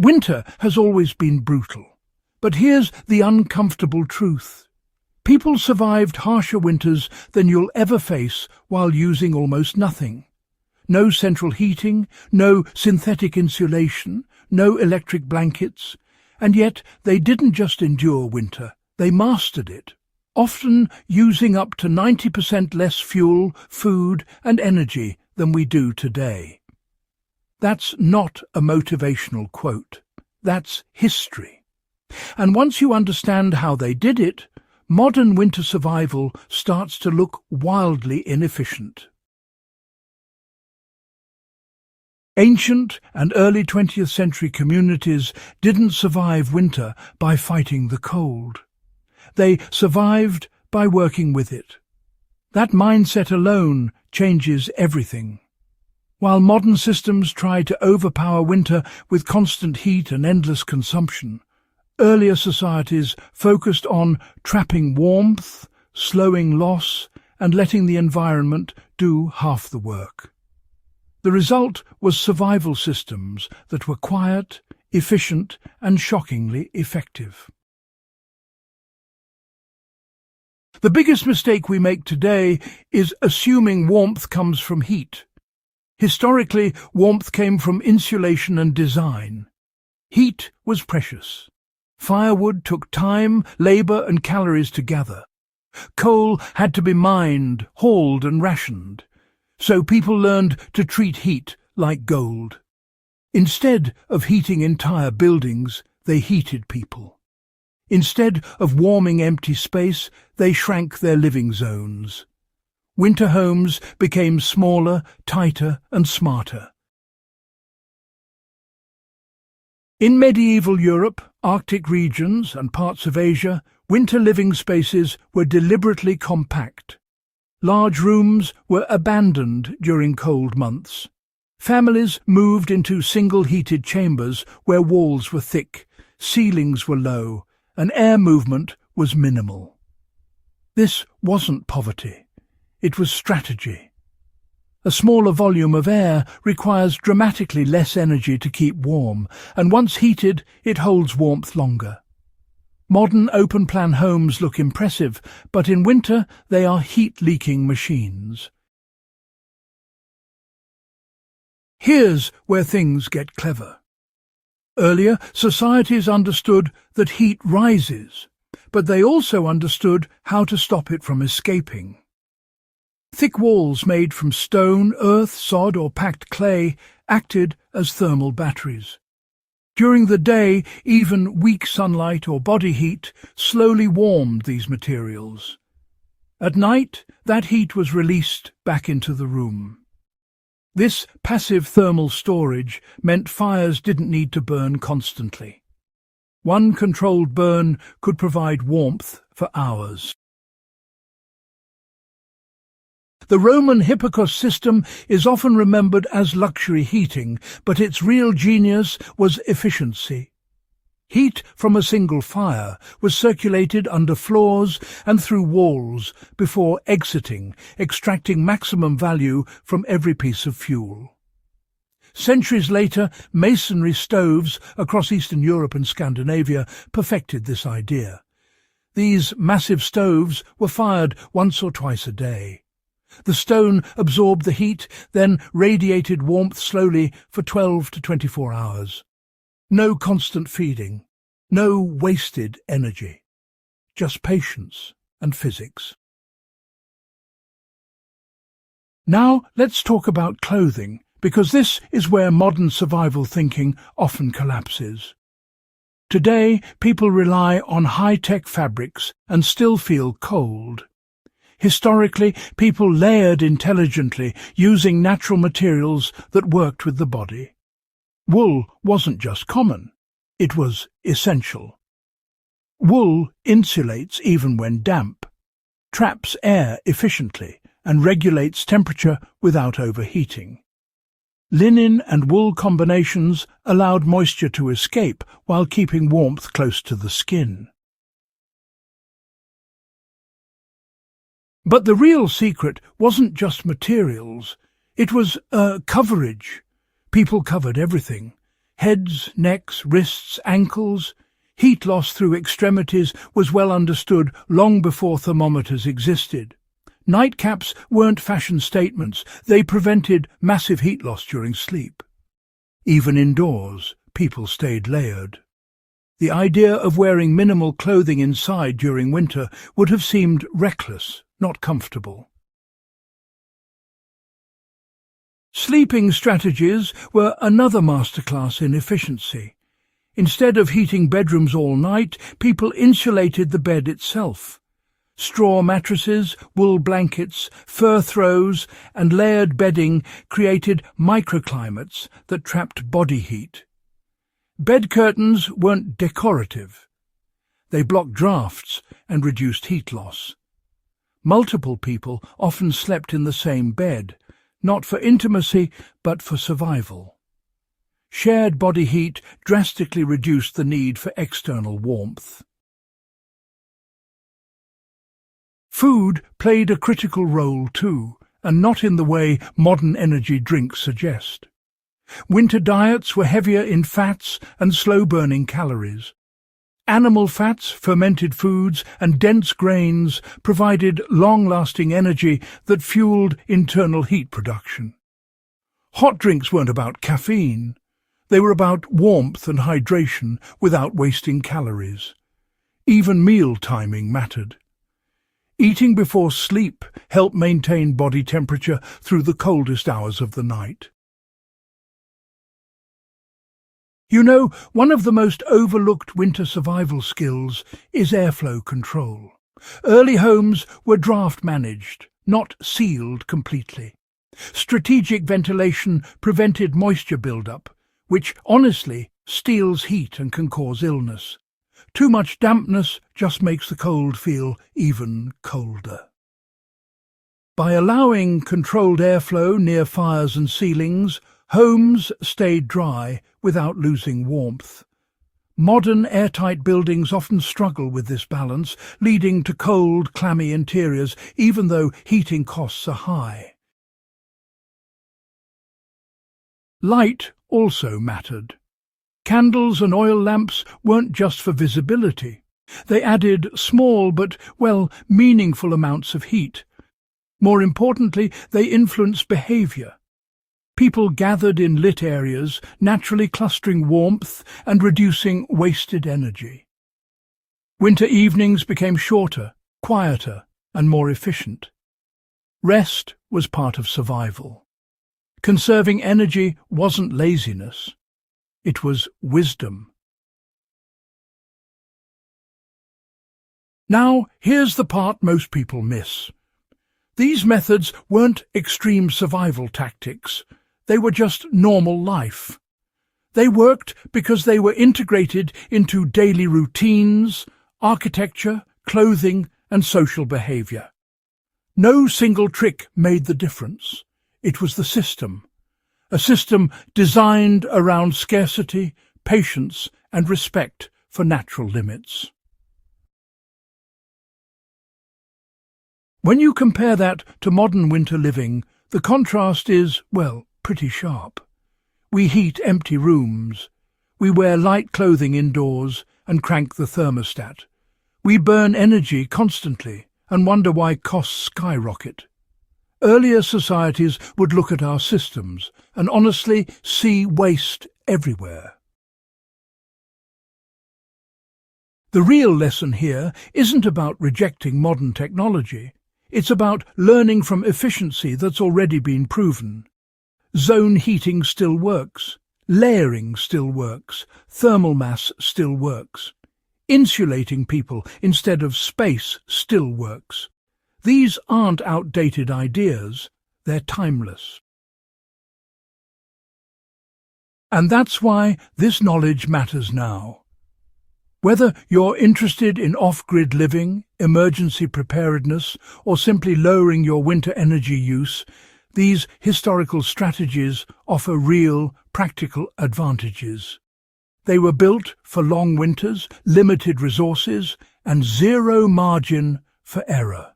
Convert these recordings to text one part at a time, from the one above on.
Winter has always been brutal, but here's the uncomfortable truth. People survived harsher winters than you'll ever face while using almost nothing. No central heating, no synthetic insulation, no electric blankets, and yet they didn't just endure winter, they mastered it, often using up to 90% less fuel, food and energy than we do today. That's not a motivational quote. That's history. And once you understand how they did it, modern winter survival starts to look wildly inefficient. Ancient and early 20th century communities didn't survive winter by fighting the cold. They survived by working with it. That mindset alone changes everything. While modern systems try to overpower winter with constant heat and endless consumption, earlier societies focused on trapping warmth, slowing loss, and letting the environment do half the work. The result was survival systems that were quiet, efficient, and shockingly effective. The biggest mistake we make today is assuming warmth comes from heat. Historically, warmth came from insulation and design. Heat was precious. Firewood took time, labor, and calories to gather. Coal had to be mined, hauled, and rationed. So people learned to treat heat like gold. Instead of heating entire buildings, they heated people. Instead of warming empty space, they shrank their living zones. Winter homes became smaller, tighter, and smarter. In medieval Europe, Arctic regions, and parts of Asia, winter living spaces were deliberately compact. Large rooms were abandoned during cold months. Families moved into single-heated chambers where walls were thick, ceilings were low, and air movement was minimal. This wasn't poverty. It was strategy. A smaller volume of air requires dramatically less energy to keep warm, and once heated, it holds warmth longer. Modern open-plan homes look impressive, but in winter they are heat-leaking machines. Here's where things get clever. Earlier, societies understood that heat rises, but they also understood how to stop it from escaping. Thick walls made from stone, earth, sod, or packed clay acted as thermal batteries. During the day, even weak sunlight or body heat slowly warmed these materials. At night, that heat was released back into the room. This passive thermal storage meant fires didn't need to burn constantly. One controlled burn could provide warmth for hours. The Roman Hippocrates system is often remembered as luxury heating, but its real genius was efficiency. Heat from a single fire was circulated under floors and through walls before exiting, extracting maximum value from every piece of fuel. Centuries later, masonry stoves across Eastern Europe and Scandinavia perfected this idea. These massive stoves were fired once or twice a day. The stone absorbed the heat, then radiated warmth slowly for 12 to 24 hours. No constant feeding, no wasted energy, just patience and physics. Now let's talk about clothing, because this is where modern survival thinking often collapses. Today, people rely on high-tech fabrics and still feel cold. Historically, people layered intelligently, using natural materials that worked with the body. Wool wasn't just common, it was essential. Wool insulates even when damp, traps air efficiently, and regulates temperature without overheating. Linen and wool combinations allowed moisture to escape while keeping warmth close to the skin. But the real secret wasn't just materials, it was coverage. People covered everything. Heads, necks, wrists, ankles. Heat loss through extremities was well understood long before thermometers existed. Nightcaps weren't fashion statements. They prevented massive heat loss during sleep. Even indoors, people stayed layered. The idea of wearing minimal clothing inside during winter would have seemed reckless, not comfortable. Sleeping strategies were another masterclass in efficiency. Instead of heating bedrooms all night, people insulated the bed itself. Straw mattresses, wool blankets, fur throws, and layered bedding created microclimates that trapped body heat. Bed curtains weren't decorative. They blocked drafts and reduced heat loss. Multiple people often slept in the same bed, not for intimacy, but for survival. Shared body heat drastically reduced the need for external warmth. Food played a critical role too, and not in the way modern energy drinks suggest. Winter diets were heavier in fats and slow-burning calories. Animal fats, fermented foods, and dense grains provided long-lasting energy that fueled internal heat production. Hot drinks weren't about caffeine. They were about warmth and hydration without wasting calories. Even meal timing mattered. Eating before sleep helped maintain body temperature through the coldest hours of the night. You know, one of the most overlooked winter survival skills is airflow control. Early homes were draft managed, not sealed completely. Strategic ventilation prevented moisture buildup, which honestly steals heat and can cause illness. Too much dampness just makes the cold feel even colder. By allowing controlled airflow near fires and ceilings, homes stayed dry without losing warmth. Modern airtight buildings often struggle with this balance, leading to cold, clammy interiors, even though heating costs are high. Light also mattered. Candles and oil lamps weren't just for visibility. They added small but, meaningful amounts of heat. More importantly, they influenced behavior. People gathered in lit areas, naturally clustering warmth and reducing wasted energy. Winter evenings became shorter, quieter, and more efficient. Rest was part of survival. Conserving energy wasn't laziness. It was wisdom. Now, here's the part most people miss. These methods weren't extreme survival tactics. They were just normal life. They worked because they were integrated into daily routines, architecture, clothing, and social behavior. No single trick made the difference. It was the system. A system designed around scarcity, patience, and respect for natural limits. When you compare that to modern winter living, the contrast is, pretty sharp. We heat empty rooms. We wear light clothing indoors and crank the thermostat. We burn energy constantly and wonder why costs skyrocket. Earlier societies would look at our systems and honestly see waste everywhere. The real lesson here isn't about rejecting modern technology. It's about learning from efficiency that's already been proven. Zone heating still works. Layering still works. Thermal mass still works. Insulating people instead of space still works. These aren't outdated ideas. They're timeless. And that's why this knowledge matters now. Whether you're interested in off-grid living, emergency preparedness, or simply lowering your winter energy use, these historical strategies offer real, practical advantages. They were built for long winters, limited resources, and zero margin for error.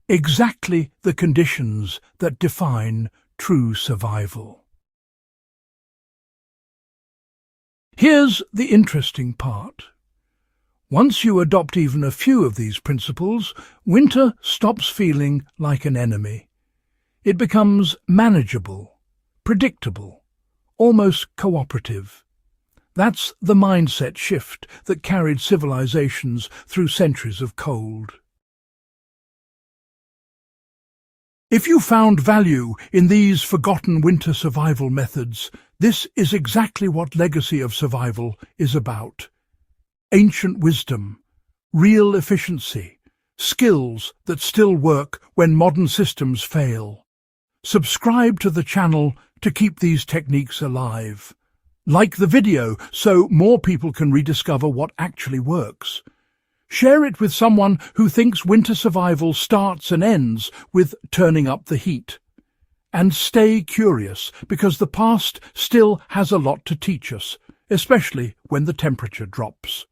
Exactly the conditions that define true survival. Here's the interesting part. Once you adopt even a few of these principles, winter stops feeling like an enemy. It becomes manageable, predictable, almost cooperative. That's the mindset shift that carried civilizations through centuries of cold. If you found value in these forgotten winter survival methods, this is exactly what Legacy of Survival is about. Ancient wisdom, real efficiency, skills that still work when modern systems fail. Subscribe to the channel to keep these techniques alive. Like the video so more people can rediscover what actually works. Share it with someone who thinks winter survival starts and ends with turning up the heat. And stay curious, because the past still has a lot to teach us, especially when the temperature drops.